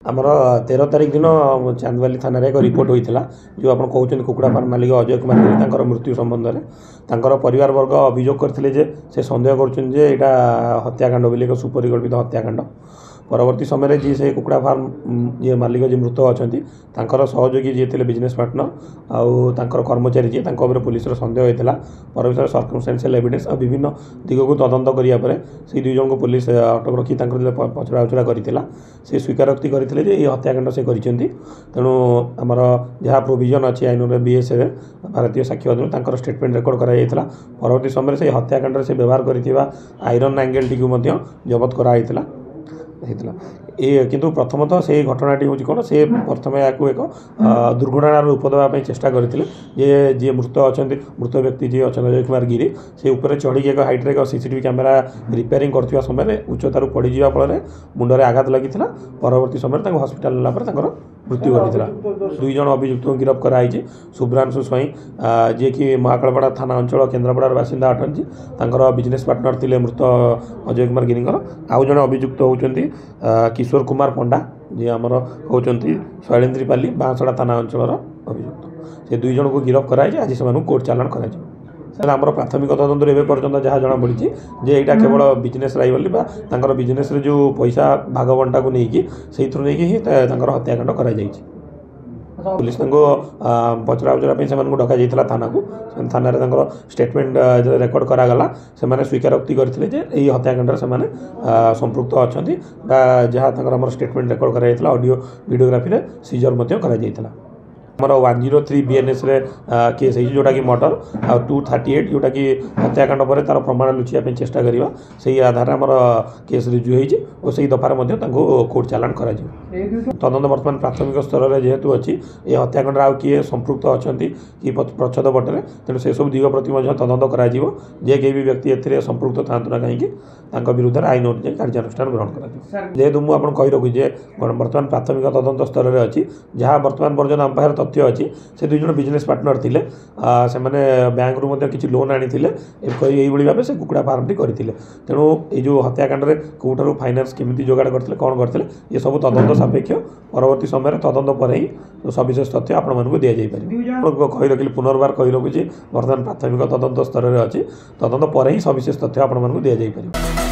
आमर 13 तारिख दिन चांदवाली थाना एक रिपोर्ट होता जो आप कहते कुकुड़ा फार्म मालिक अजय कुमार गिरी मृत्यु संबंध में परिवार वर्ग अभियोग करते से सन्देह कर हत्याकांड बोली एक सुपरिकल्पित हत्याकांड। परवर्ती समय जी से कुकुड़ा फार्म जी मालिक जी मृत अच्छा सहयोगी जी थे बिजनेस पार्टनर आउ कर्मचारी जी पुलिस सन्देह होता पर सर्कमस्टेंशियल एविडेंस और विभिन्न दिग को तदंत करापर से दुई जन को पुलिस अटक रखी पचरा उचरा करता से स्वीकारोक्ति करते हत्याकांड से तेणु आमर जहाँ प्रोविजन अच्छी आईन बीएस भारतीय साक्ष्य अधिनियम स्टेटमेंट रेकर्ड कराइला। परवर्ती समय से हत्याकांड से व्यवहार कर आयरन एंगेल टी जबत कराइला किंतु प्रथमतः से घटनाटी हूँ कौन से प्रथम या एक दुर्घटनार रूप देवाई चेष्टा करते जी मृत अच्छा मृत व्यक्ति जी अच्छा अजय कुमार गिरी से उपर चढ़ी एक हाइट्रे एक सीसीटीवी कैमेरा रिपेयरिंग कर समय उच्चतार पड़जा फल मुंडे आघात लगी परवर्ती समय हस्पिटाल नापर मृत्यु घटी दुई जन अभियुक्त को गिरफ्त कराई। शुभ्रांशु स्वाई जी कि महाकालपड़ा थाना अंचल केन्द्रापड़ार बासिंदा अटंती बिजनेस पार्टनर थे मृत अजय कुमार गिरी आउ जन अभियुक्त होती किशोर कुमार पंडा जी आमर होती शैलेन्द्रीपाली बांसड़ा थाना अंचल अभियुक्त से दुई जन को गिरफ्त कराई। आज से कोर्ट चालाण कर आमर प्राथमिक तदंतर एवं पर्यटन जहाँ जना पड़ी जे यहाँ केवल बिजनेस राइवली बिजनेस जो पैसा भाग बंटा को लेकिन से ही हत्याकांड कर पुलिस पचरा उचरा से डक जाता थाना को थाना स्टेटमेंट रेकर्ड करागला से स्वीकारोक्ति करते हत्याकांड से संपृक्त अच्छा जहाँ स्टेटमेंट रेकर्ड कराइला ऑडियो वीडियोग्राफी सीजर कर आमर 103 BNS केस जोटा कि मर्डर आ 238 जोटा कि हत्याकांड पर तार प्रमाण लुचाई चेष्टा करवा से आधार आमर केस रिजु हो से दफार कोर्ट चालाण कर तदंत बर्तमान प्राथमिक स्तर में जेहेतु अच्छी ये हत्याकांड आउ किए संपृक्त अच्छा कि प्रच्छद पटे तेणु से सब दिग प्रति तदंत कर कहीं भी व्यक्ति ए संपृक्त था ना कहीं विरुद्ध आईन अनुसार कार्यानुष्ठान ग्रहण कर जेहेतु मुझे कही रखुचे बर्तमान प्राथमिक तदंत स्तर में अच्छी जहाँ बर्तमान पर्यटन आम पाखे तथ्य अच्छी से दुई जन बिजनेस पार्टनर थे से बैंक रू किसी लोन आनी भाव से कुकुड़ा फार्म टी करते तेणु ये हत्याकांड में कौटार फाइनान्स केमी जोगाड़ करते कौन करते ये सब तदंत सापेक्ष परवर्ती समय तदंत पर ही सविशेष तथ्य आपण दि जापर कही रखिली पुनर्बार कही रखुची बर्तमान प्राथमिक तदंत स्तर में अच्छी तदंत पर ही सविशेष तथ्य आपण दि जापर।